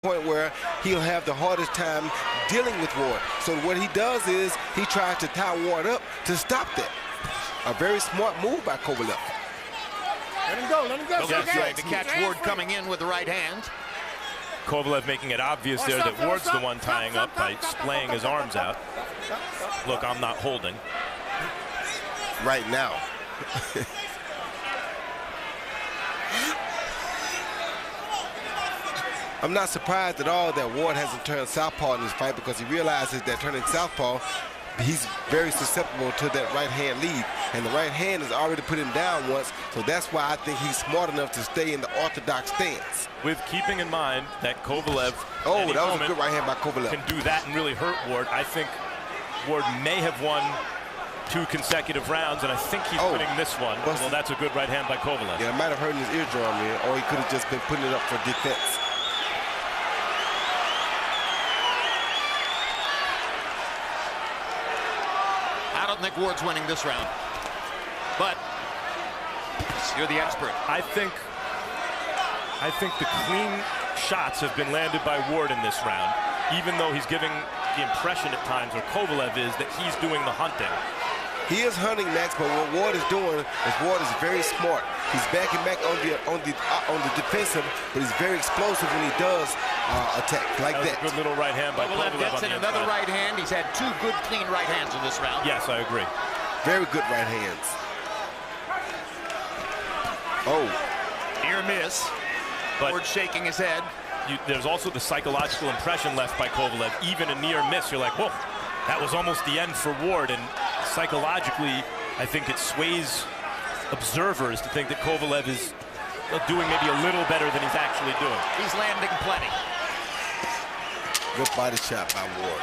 point where he'll have the hardest time dealing with Ward. So what he does is he tries to tie Ward up to stop that. A very smart move by Kovalev. Let him go, let him go. Yes, right, to catch Ward coming in with the right hand. Kovalev making it obvious there that Ward's the one tying up by splaying his arms out. Look, I'm not holding. Right now. I'm not surprised at all that Ward hasn't turned southpaw in this fight, because he realizes that turning southpaw, he's very susceptible to that right hand lead, and the right hand has already put him down once, so that's why I think he's smart enough to stay in the orthodox stance. With keeping in mind that Kovalev, that was a good right hand by Kovalev, can do that and really hurt Ward. I think Ward may have won 2 consecutive rounds, and I think he's winning this one. Well, that's a good right hand by Kovalev. Yeah, it might have hurt his eardrum, or he could have just been putting it up for defense. I don't think Ward's winning this round, but you're the expert. I think the clean shots have been landed by Ward in this round, even though he's giving the impression at times, or Kovalev is, that he's doing the hunting. He is hunting, Max, but what Ward is doing is Ward is very smart. He's backing back on the defensive, but he's very explosive when he does attack like that. Good little right hand by Kovalev. Gets in another right hand. He's had 2 good, clean right hands in this round. Yes, I agree. Very good right hands. Oh. Near miss. But Ward shaking his head. There's also the psychological impression left by Kovalev. Even a near miss, you're like, whoa, that was almost the end for Ward. And psychologically, I think it sways observers to think that Kovalev is doing maybe a little better than he's actually doing. He's landing plenty. Good body shot by Ward.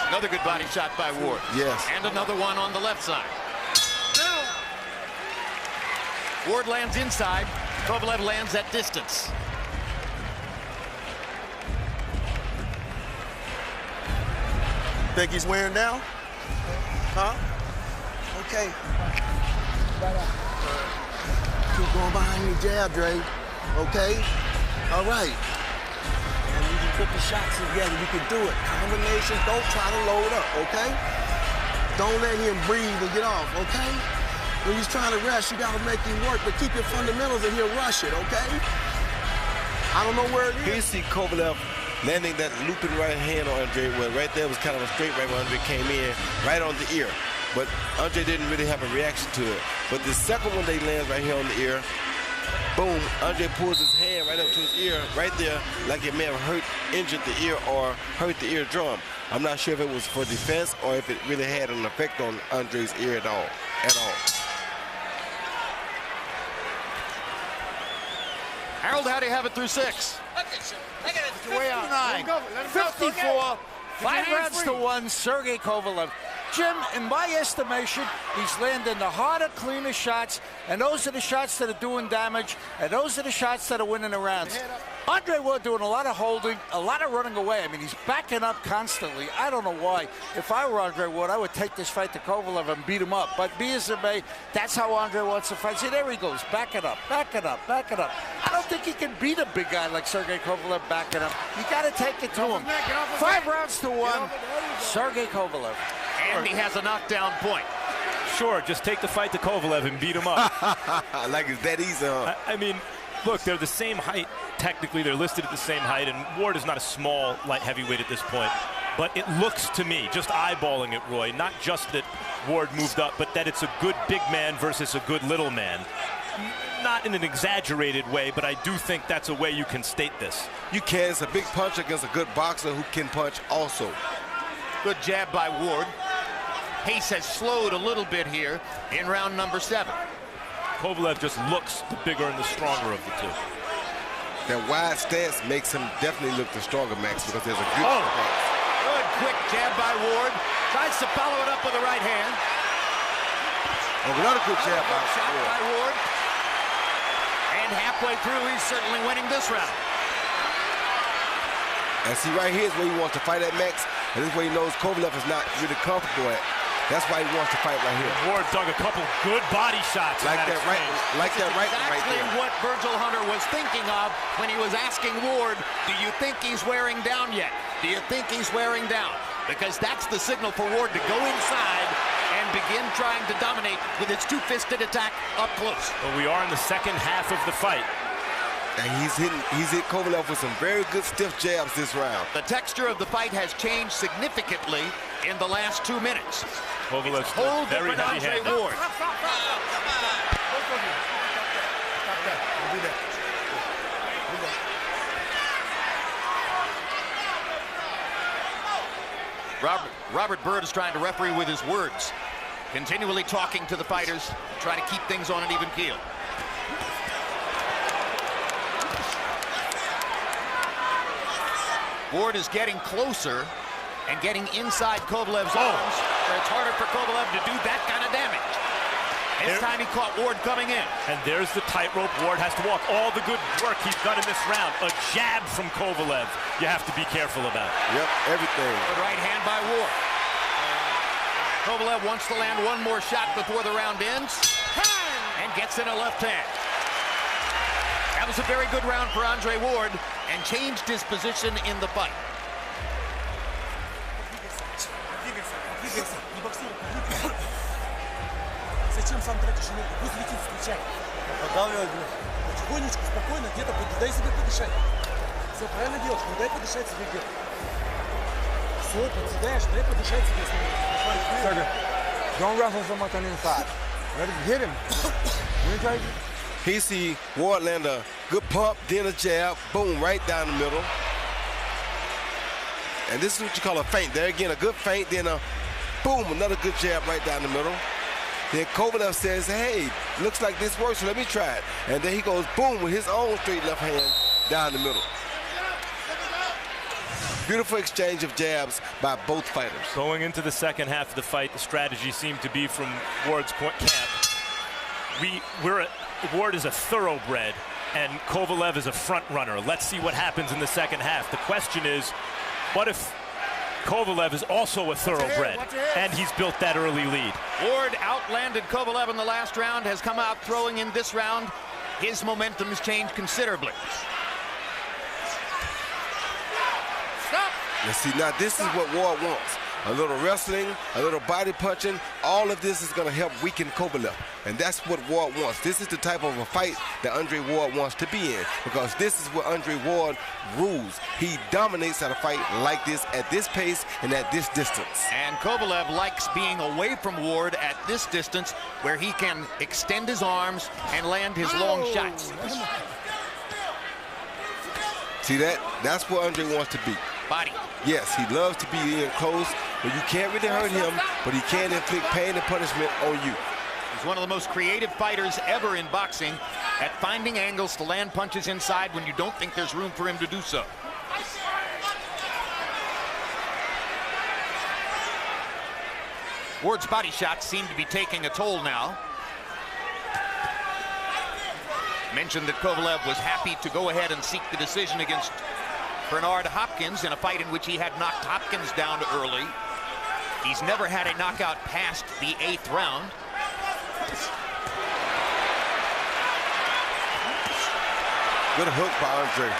Another good body shot by Ward. Yes. And another one on the left side. Ward lands inside. Kovalev lands at distance. Think he's wearing down? Huh? Okay. Keep going behind your jab, Dre. Okay? All right. And you can put the shots together. You can do it. Combinations. Don't try to load up, okay? Don't let him breathe and get off, okay? When he's trying to rush, you got to make him work, but keep your fundamentals and he'll rush it, okay? I don't know where it is. Here you see Kovalev landing that looping right hand on Andre. Well, right there was kind of a straight right when Andre came in, right on the ear. But Andre didn't really have a reaction to it. But the second one they land right here on the ear, boom, Andre pulls his hand right up to his ear, right there, like it may have injured the ear or hurt the eardrum. I'm not sure if it was for defense or if it really had an effect on Andre's ear at all. Harold, how do you have it through 6? 59, 54, 5 rounds to 1, Sergey Kovalev. Jim, in my estimation, he's landing the harder, cleaner shots, and those are the shots that are doing damage, and those are the shots that are winning the rounds. Andre Ward doing a lot of holding, a lot of running away. I mean, he's backing up constantly. I don't know why. If I were Andre Ward, I would take this fight to Kovalev and beat him up. But be as it may, that's how Andre wants to fight. See, there he goes, backing up, backing up, backing up. I don't think he can beat a big guy like Sergey Kovalev backing up. You got to take it to him. 5 rounds to 1, Sergey Kovalev. And he has a knockdown point. Sure, just take the fight to Kovalev and beat him up. Like it's that easy, huh? I mean, look, they're the same height. Technically, they're listed at the same height, and Ward is not a small light heavyweight at this point. But it looks to me, just eyeballing it, Roy, not just that Ward moved up, but that it's a good big man versus a good little man. Not in an exaggerated way, but I do think that's a way you can state this. You can. It's a big punch against a good boxer who can punch also. Good jab by Ward. Pace has slowed a little bit here in round number 7. Kovalev just looks the bigger and the stronger of the two. That wide stance makes him definitely look the stronger, Max, because there's a good stance. Good quick jab by Ward. Tries to follow it up with the right hand. Another good jab by Ward. And halfway through, he's certainly winning this round. And see, right here is where he wants to fight at, Max. And this is where he knows Kovalev is not really comfortable at. That's why he wants to fight right here. Ward dug a couple good body shots. Like that right Exactly there. what Virgil Hunter was thinking of when he was asking Ward, do you think he's wearing down yet? Do you think he's wearing down? Because that's the signal for Ward to go inside and begin trying to dominate with his two-fisted attack up close. Well, we are in the second half of the fight. And he's hit Kovalev with some very good stiff jabs this round. The texture of the fight has changed significantly in the last 2 minutes. Kovalev's Whole very different Andre heavy-handed. Ward. Robert Byrd is trying to referee with his words, continually talking to the fighters, trying to keep things on an even keel. Ward is getting closer and getting inside Kovalev's arms, where it's harder for Kovalev to do that kind of damage. This time he caught Ward coming in. And there's the tightrope Ward has to walk. All the good work he's done in this round. A jab from Kovalev you have to be careful about. Yep, everything. Good right hand by Ward. Kovalev wants to land one more shot before the round ends, and gets in a left hand. That was a very good round for Andre Ward, and changed his position in the fight. Зачем сам тратишь энергию? Пусть летит, встречай. Подавливай, потихонечку, спокойно, где-то дай себе подышать. Все правильно делаешь, но дай подышать себе где-то. Все, подседаешь, дай подышать себе. Don't wrestle so much on the inside. Let him hit him. He see Ward land a good pump, then a jab, boom, right down the middle. And this is what you call a feint. There again, a good feint, then a boom, another good jab right down the middle. Then Kovalev says, hey, looks like this works, so let me try it. And then he goes boom with his own straight left hand down the middle. Beautiful exchange of jabs by both fighters. Going into the second half of the fight, the strategy seemed to be from Ward's camp. Ward is a thoroughbred, and Kovalev is a front runner. Let's see what happens in the second half. The question is, what if Kovalev is also a thoroughbred, and he's built that early lead? Ward outlanded Kovalev in the last round, has come out throwing in this round. His momentum has changed considerably. Stop! Now see, now this is what Ward wants. A little wrestling, a little body punching, all of this is going to help weaken Kovalev. And that's what Ward wants. This is the type of a fight that Andre Ward wants to be in, because this is what Andre Ward rules. He dominates at a fight like this, at this pace, and at this distance. And Kovalev likes being away from Ward at this distance, where he can extend his arms and land his long shots. See that? That's what Andre wants to be. Body. Yes, he loves to be in close, but you can't really hurt him, but he can inflict pain and punishment on you. He's one of the most creative fighters ever in boxing at finding angles to land punches inside when you don't think there's room for him to do so. Ward's body shots seem to be taking a toll now. Mentioned that Kovalev was happy to go ahead and seek the decision against Bernard Hopkins in a fight in which he had knocked Hopkins down early. He's never had a knockout past the 8th round. Good hook by Andre.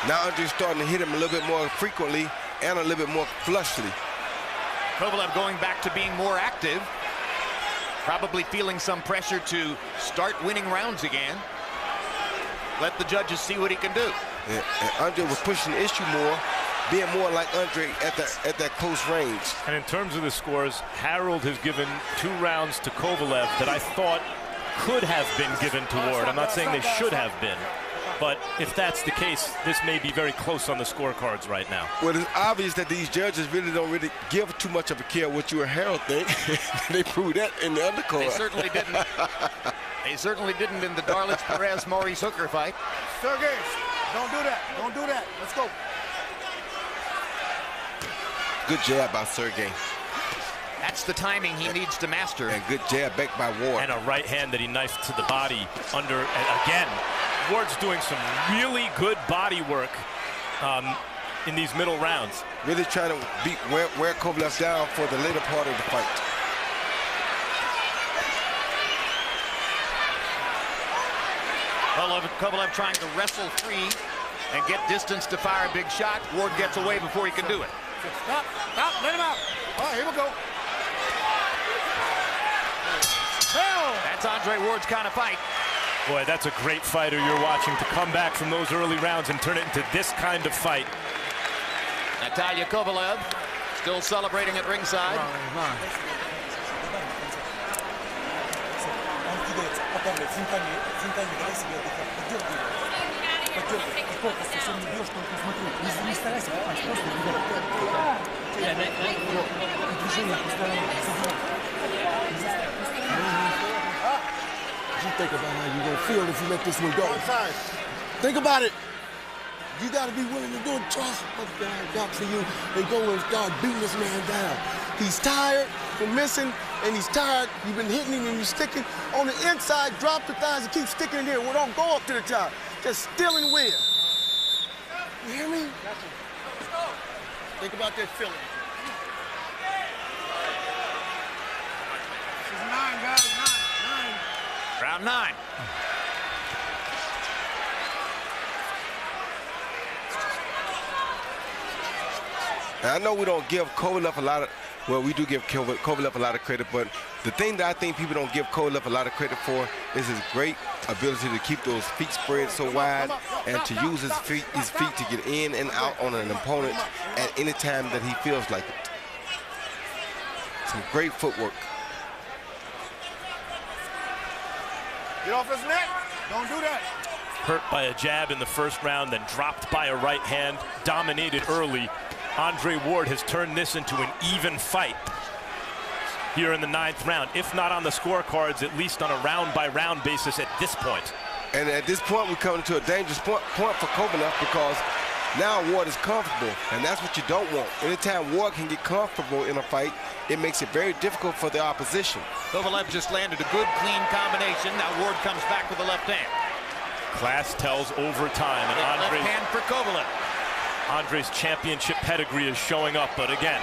Now Andre's starting to hit him a little bit more frequently and a little bit more flushly. Kovalev going back to being more active, probably feeling some pressure to start winning rounds again. Let the judges see what he can do. And Andre was pushing the issue more, being more like Andre at that close range. And in terms of the scores, Harold has given 2 rounds to Kovalev that I thought could have been given to Ward. I'm not saying they should have been, but if that's the case, this may be very close on the scorecards right now. Well, it's obvious that these judges don't really give too much of a care what you and Harold think. They proved that in the undercard. They certainly didn't. They certainly didn't in the Darlitz Perez-Maurice Hooker fight. Sergey, don't do that. Don't do that. Let's go. Good jab by Sergey. That's the timing he needs to master. And good jab back by Ward. And a right hand that he knifed to the body under, and again, Ward's doing some really good body work. in these middle rounds. Really trying to wear Kovalev down for the later part of the fight. Kovalev trying to wrestle free and get distance to fire a big shot. Ward gets away before he can do it. Stop, let him out. All right, here we go. That's Andre Ward's kind of fight. Boy, that's a great fighter you're watching to come back from those early rounds and turn it into this kind of fight. Natalia Kovalev still celebrating at ringside. Think about how you're gonna feel if you let this one go. Think about it. You gotta be willing to do it. Trust what God got for you and go and start beating this man down. He's tired from missing, and he's tired. You've been hitting him and you're sticking on the inside. Drop the thighs and keep sticking in there. Well, don't go up to the top. Just still and win. You hear me? Think about that feeling. This is 9, guys. 9. Round 9. Now, I know we don't give Kovalev a lot of, well, we do give Kovalev a lot of credit, but the thing that I think people don't give Kovalev a lot of credit for is his great ability to keep those feet spread so wide and to use his feet to get in and out on an opponent at any time that he feels like it. Some great footwork. Get off his neck. Don't do that. Hurt by a jab in the first round, then dropped by a right hand, dominated early. Andre Ward has turned this into an even fight here in the 9th round, if not on the scorecards, at least on a round-by-round basis at this point. And at this point, we're coming to a dangerous point for Kovalev because now Ward is comfortable, and that's what you don't want. Anytime Ward can get comfortable in a fight, it makes it very difficult for the opposition. Kovalev just landed a good, clean combination. Now Ward comes back with the left hand. Class tells overtime, and Left hand for Kovalev. Andre's championship pedigree is showing up, but again,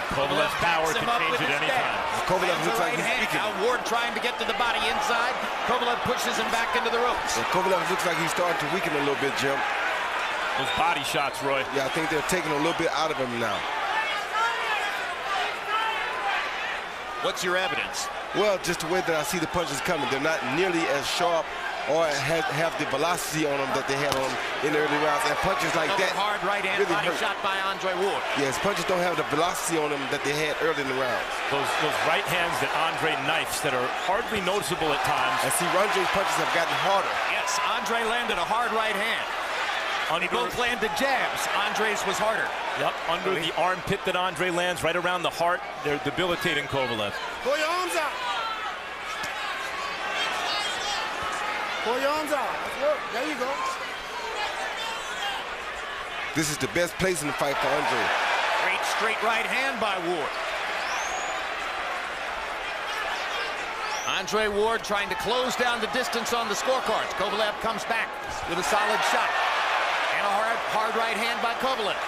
Kovalev's power can change at any time. Kovalev looks like he's weakening. Now Ward trying to get to the body inside. Kovalev pushes him back into the ropes. And Kovalev looks like he's starting to weaken a little bit, Jim. Those body shots, Roy. Yeah, I think they're taking a little bit out of him now. What's your evidence? Well, just the way that I see the punches coming. They're not nearly as sharp or have the velocity on them that they had on them in the early rounds. And punches like that hard right hand really body hurt. shot by Andre Ward. Yes, punches don't have the velocity on them that they had early in the rounds. Those right hands that Andre knifes that are hardly noticeable at times. And see, Andre's punches have gotten harder. Yes, Andre landed a hard right hand. They both landed jabs. Andre's was harder. Yep, under the armpit that Andre lands, right around the heart, they're debilitating Kovalev. Pull your arms out. Pull your arms out. Let's work. There you go. This is the best place in the fight for Andre. Great straight right hand by Ward. Andre Ward trying to close down the distance on the scorecards. Kovalev comes back with a solid shot. And a hard right hand by Kovalev.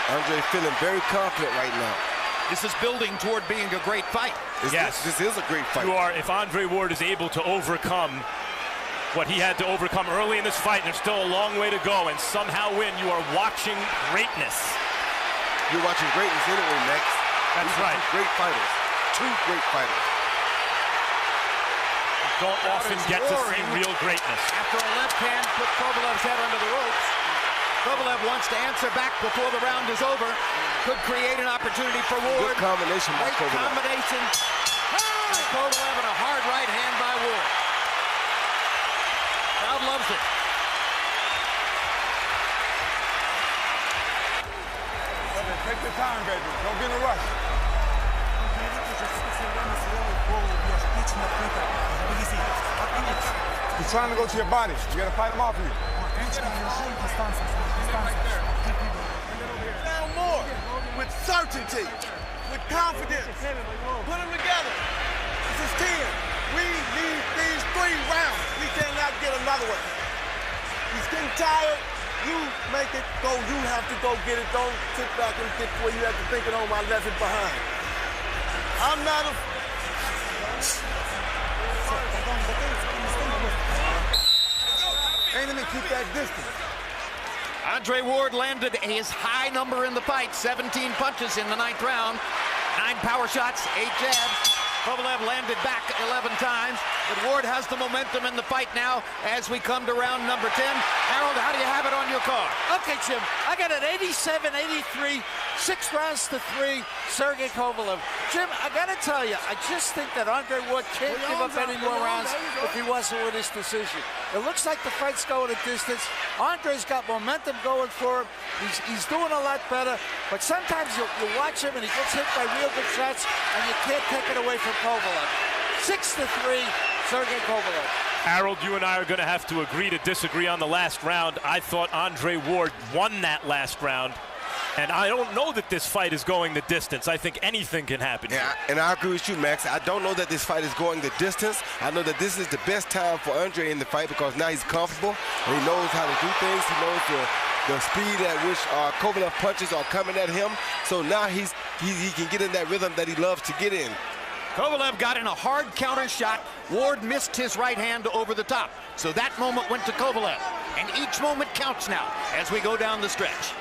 Andre feeling very confident right now. This is building toward being a great fight. Yes. This is a great fight. If Andre Ward is able to overcome what he had to overcome early in this fight, and there's still a long way to go, and somehow win, you are watching greatness. You're watching greatness anyway, Max. That's right. Two great fighters. Two great fighters. You don't often get to see real greatness. After a left hand put Kovalev's head under the ropes. Kovalev wants to answer back before the round is over. Could create an opportunity for Ward. Good combination by Great Kovalev. combination. Kovalev and a hard right hand by Ward. Crowd loves it. Take your time, baby. Don't be in a rush. He's trying to go to your body. You gotta fight him off you. Now more, with certainty, with confidence. Put them together. This is 10. We need these 3 rounds. We cannot get another one. He's getting tired. You make it go. You have to go get it. Don't sit back and get where you have to think it on. I left it behind. I'm not a... Ain't gonna keep that distance. Andre Ward landed his high number in the fight, 17 punches in the 9th round, 9 power shots, 8 jabs. Kovalev landed back 11 times, but Ward has the momentum in the fight now as we come to round number 10. Harold, how do you have it on your card? Okay, Jim, I got an 87-83, 6 rounds to 3, Sergey Kovalev. Jim, I got to tell you, I just think that Andre Ward can't give up any more rounds if he wants to win this decision. It looks like the fight's going a distance. Andre's got momentum going for him. He's doing a lot better, but sometimes you watch him and he gets hit by real good shots, and you can't take it away from Kovalev. 6-3, Sergey Kovalev. Harold, you and I are going to have to agree to disagree on the last round. I thought Andre Ward won that last round, and I don't know that this fight is going the distance. I think anything can happen. Yeah, and I agree with you, Max. I don't know that this fight is going the distance. I know that this is the best time for Andre in the fight because now he's comfortable and he knows how to do things. He knows the speed at which Kovalev punches are coming at him. So now he can get in that rhythm that he loves to get in. Kovalev got in a hard counter shot. Ward missed his right hand over the top. So that moment went to Kovalev. And each moment counts now as we go down the stretch.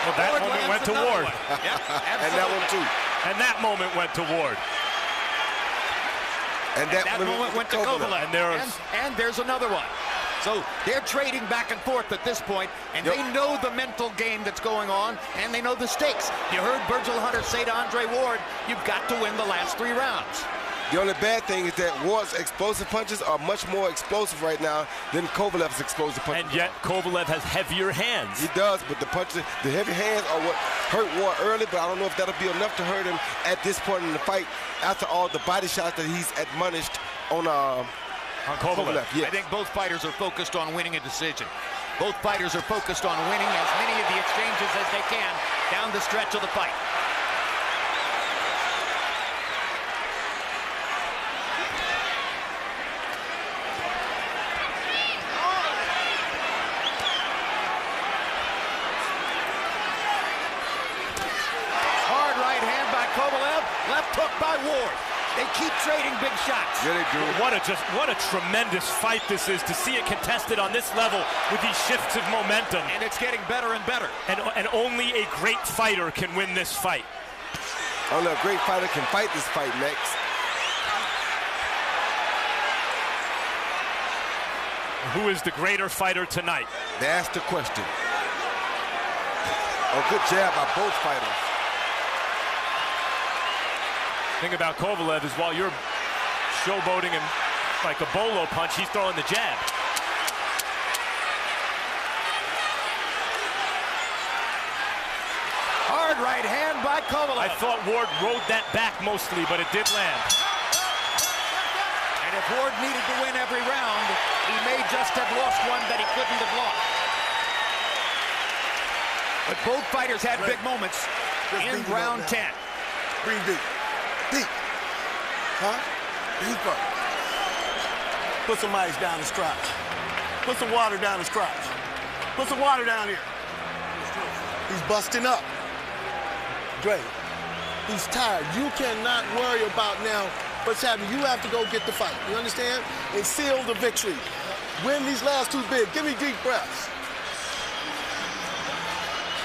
Well, that moment went to Ward. Yep, and that one too. And that moment went to Ward. And that moment went to Kovalev. And there's another one. So they're trading back and forth at this point, and they know the mental game that's going on, and they know the stakes. You heard Virgil Hunter say to Andre Ward, you've got to win the last 3 rounds. The only bad thing is that Ward's explosive punches are much more explosive right now than Kovalev's explosive punches. And yet Kovalev has heavier hands. He does, but the punches, the heavy hands are what hurt Ward early, but I don't know if that'll be enough to hurt him at this point in the fight after all the body shots that he's admonished on Kovalev. Yeah. I think both fighters are focused on winning a decision. Both fighters are focused on winning as many of the exchanges as they can down the stretch of the fight. Hard right hand by Kovalev, left hook by Ward. They keep trading big shots. Yeah, they do. What a tremendous fight this is to see it contested on this level with these shifts of momentum. And it's getting better and better. And only a great fighter can win this fight. Only a great fighter can fight this fight, Max. Who is the greater fighter tonight? That's the question. A good jab by both fighters. The thing about Kovalev is while you're showboating him like a bolo punch, he's throwing the jab. Hard right hand by Kovalev. I thought Ward rode that back mostly, but it did land. And if Ward needed to win every round, he may just have lost one that he couldn't have lost. But both fighters had big moments in round 10. Breathe deep. Deep. Huh? Deeper. Put some ice down his crotch. Put some water down his crotch. Put some water down here. He's busting up. Dre, he's tired. You cannot worry about now what's happening. You have to go get the fight. You understand? And seal the victory. Win these last 2 big. Give me deep breaths.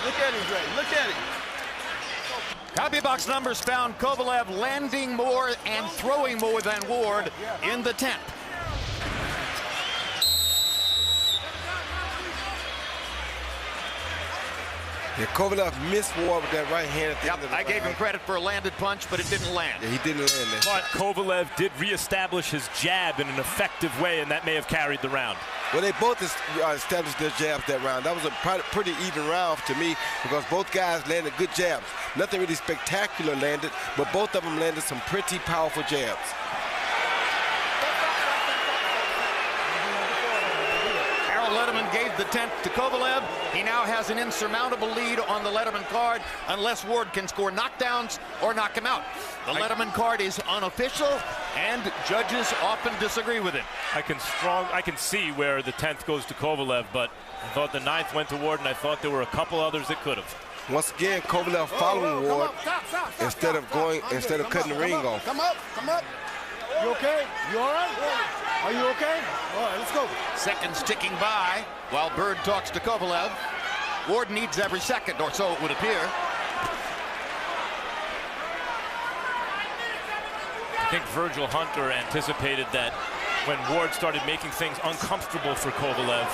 Look at him, Dre. Look at him. CompuBox numbers found Kovalev landing more and throwing more than Ward in the 10th. Yeah, Kovalev missed Ward with that right hand at the end of the I gave him credit for a landed punch, but it didn't land. Yeah, he didn't land that. But Kovalev did reestablish his jab in an effective way, and that may have carried the round. Well, they both established their jabs that round. That was a pretty even round to me because both guys landed good jabs. Nothing really spectacular landed, but both of them landed some pretty powerful jabs. Letterman gave the 10th to Kovalev. He now has an insurmountable lead on the Letterman card unless Ward can score knockdowns or knock him out. The Letterman card is unofficial, and judges often disagree with it. I can see where the 10th goes to Kovalev, but I thought the 9th went to Ward, and I thought there were a couple others that could have. Once again, Kovalev following Ward instead of cutting the ring off. Come up. You okay? You all right? Are you okay? All right, let's go. Seconds ticking by while Bird talks to Kovalev. Ward needs every second, or so it would appear. I think Virgil Hunter anticipated that when Ward started making things uncomfortable for Kovalev,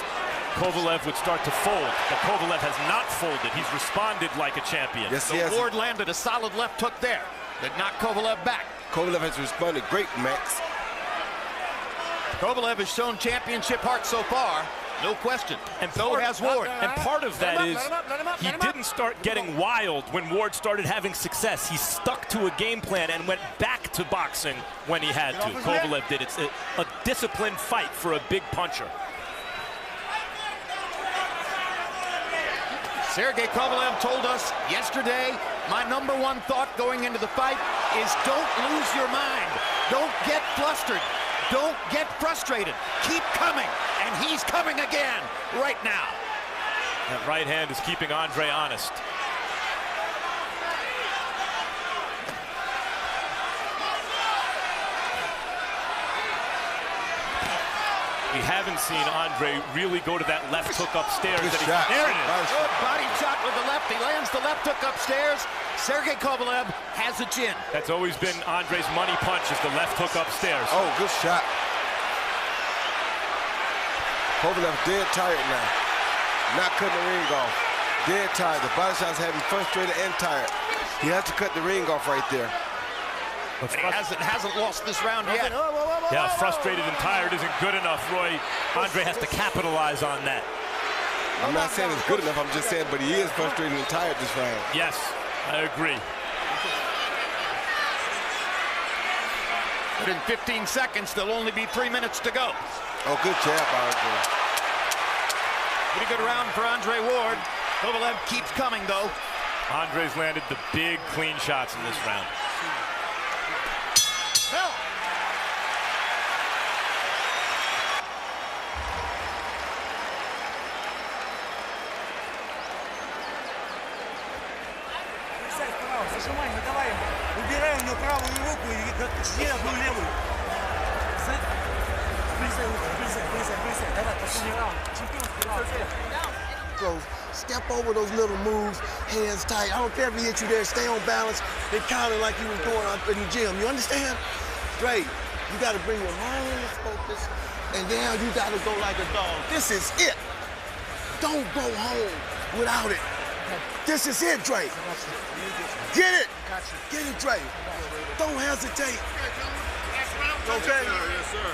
Kovalev would start to fold, but Kovalev has not folded. He's responded like a champion. Yes, so he has. Ward landed a solid left hook there that knocked Kovalev back. Kovalev has responded great, Max. Kovalev has shown championship heart so far, no question. And so has Ward. And part of that is he didn't start getting wild when Ward started having success. He stuck to a game plan and went back to boxing when he had to. Kovalev did. It's a disciplined fight for a big puncher. Sergey Kovalev told us yesterday, my #1 thought going into the fight is don't lose your mind. Don't get flustered. Don't get frustrated. Keep coming. And he's coming again right now. That right hand is keeping Andre honest. We haven't seen Andre really go to that left hook upstairs. Good There shot. it is. Good body shot with the left. He lands the left hook upstairs. Sergey Kovalev has a chin. That's always been Andre's money punch, is the left hook upstairs. Oh, good shot. Kovalev dead tired now. Not cutting the ring off. Dead tired. The body shots have him frustrated and tired. He has to cut the ring off right there. But he hasn't lost this round yet. Yeah, frustrated and tired isn't good enough, Roy. Andre has to capitalize on that. I'm not saying it's good enough. I'm just saying, but he is frustrated and tired this round. Yes, I agree. But in 15 seconds, there'll only be 3 minutes to go. Oh, good jab, Andre. Pretty good round for Andre Ward. Kovalev keeps coming, though. Andre's landed the big, clean shots in this round. Hell. Зажимай, не давай ему. Убирай у него правую руку и жди одну левую. Брызай. Давай, последний раунд. Чемпионский раунд. Step over those little moves, hands tight. I don't care if he hit you there, stay on balance. They counter like you was doing out in the gym. You understand? Great. You got to bring your mind into focus, and now you got to go like a dog. This is it. Don't go home without it. This is it, Drake. Get it. Get it, Drake. Don't hesitate. Okay? Yes, sir.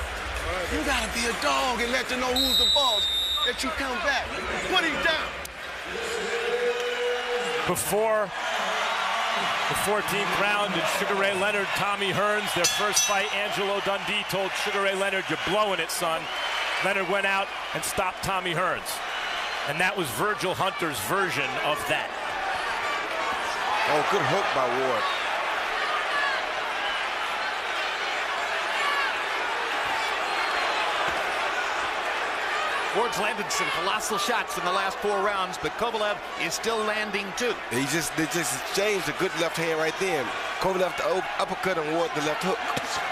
You got to be a dog and let you know who's the boss. That you come back. Put him down. Before the 14th round in Sugar Ray Leonard, Tommy Hearns, their first fight, Angelo Dundee told Sugar Ray Leonard, "You're blowing it, son." Leonard went out and stopped Tommy Hearns. And that was Virgil Hunter's version of that. Oh, good hook by Ward. Ward's landed some colossal shots in the last 4 rounds, but Kovalev is still landing too. They just exchanged a good left hand right there. Kovalev the uppercut and Ward the left hook.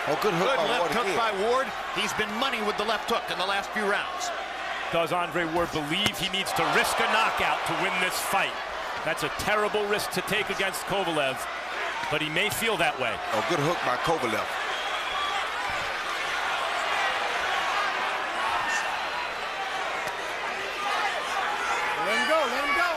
Oh, good hook by Good Ward left hook again. by Ward. He's been money with the left hook in the last few rounds. Does Andre Ward believe he needs to risk a knockout to win this fight? That's a terrible risk to take against Kovalev, but he may feel that way. Oh, good hook by Kovalev. Let him go, let him go.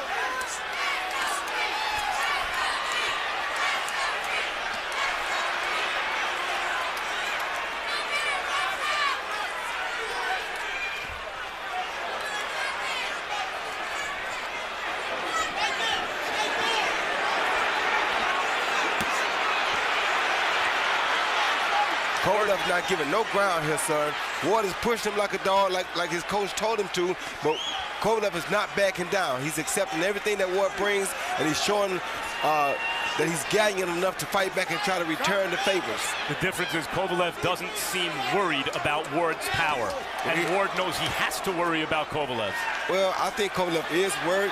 Kovalev's not giving no ground here, son. Ward is pushing him like a dog, like his coach told him to, but Kovalev is not backing down. He's accepting everything that Ward brings, and he's showing that he's gallant enough to fight back and try to return the favors. The difference is Kovalev doesn't seem worried about Ward's power, and Ward knows he has to worry about Kovalev. Well, I think Kovalev is worried.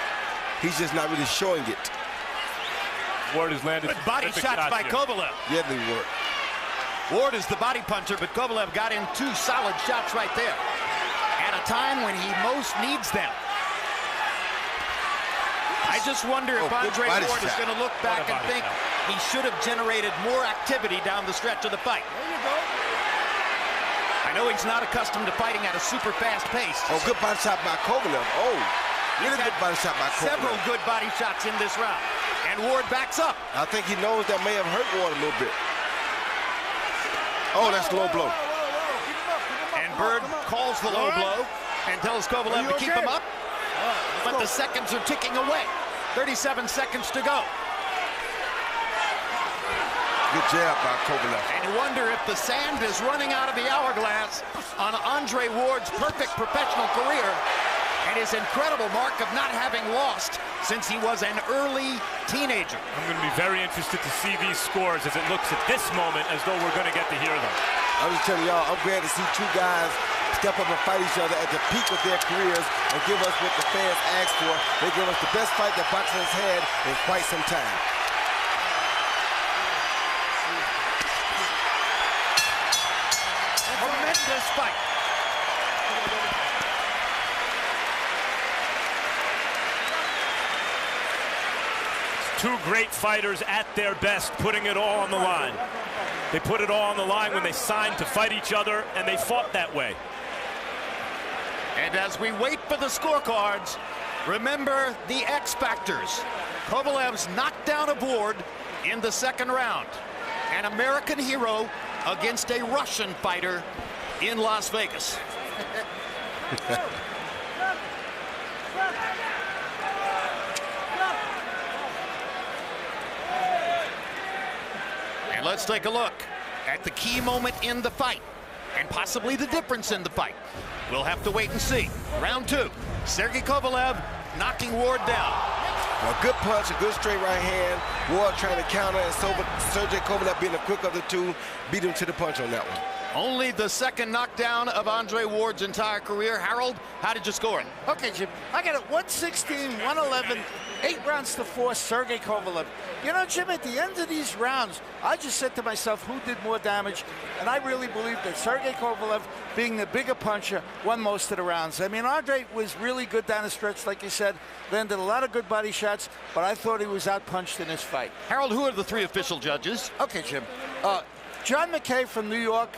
He's just not really showing it. Ward has landed good body shots by Kovalev. Yeah, they work. Ward is the body puncher, but Kovalev got in 2 solid shots right there at a time when he most needs them. I just wonder if Andre Ward is going to look back and think he should have generated more activity down the stretch of the fight. I know he's not accustomed to fighting at a super fast pace. Oh, good body shot by Kovalev. Oh, really good body shot by Kovalev. Several good body shots in this round. And Ward backs up. I think he knows that may have hurt Ward a little bit. Oh, that's a low blow. And Bird calls the low blow and tells Kovalev to keep him up. But the seconds are ticking away. 37 seconds to go. Good jab by Kovalev. And you wonder if the sand is running out of the hourglass on Andre Ward's perfect professional career and his incredible mark of not having lost since he was an early teenager. I'm going to be very interested to see these scores as it looks at this moment as though we're going to get to hear them. I'm just telling y'all, I'm glad to see 2 guys step up and fight each other at the peak of their careers and give us what the fans asked for. They give us the best fight that boxing has had in quite some time. Tremendous fight. Two great fighters at their best, putting it all on the line. They put it all on the line when they signed to fight each other, and they fought that way. And as we wait for the scorecards, remember the X factors. Kovalev's knockdown of Ward in the 2nd round. An American hero against a Russian fighter in Las Vegas. And let's take a look at the key moment in the fight and possibly the difference in the fight. We'll have to wait and see. Round 2, Sergey Kovalev knocking Ward down. A good punch, a good straight right hand. Ward trying to counter, and Sergey Kovalev, being the quick of the 2, beat him to the punch on that one. Only the 2nd knockdown of Andre Ward's entire career. Harold, how did you score it? Okay, Jim, I got it 116, 111, 8 rounds to 4, Sergey Kovalev. You know, Jim, at the end of these rounds, I just said to myself, who did more damage? And I really believe that Sergey Kovalev, being the bigger puncher, won most of the rounds. I mean, Andre was really good down the stretch, like you said, landed a lot of good body shots, but I thought he was outpunched in this fight. Harold, who are the 3 official judges? Okay, Jim. John McKay from New York.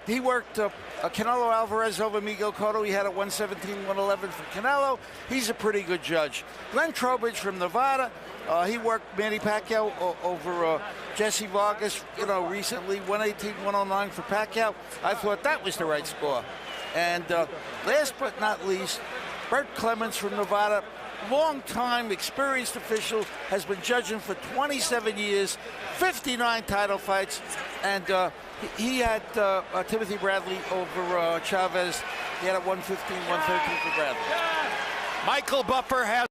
He worked Canelo Alvarez over Miguel Cotto. He had a 117, 111 for Canelo. He's a pretty good judge. Glenn Trowbridge from Nevada. He worked Manny Pacquiao over Jesse Vargas, you know, recently, 118, 109 for Pacquiao. I thought that was the right score. And last but not least, Bert Clemens from Nevada. Long-time experienced official, has been judging for 27 years, 59 title fights, and he had Timothy Bradley over Chavez. He had a 115, 113 for Bradley. Michael Buffer has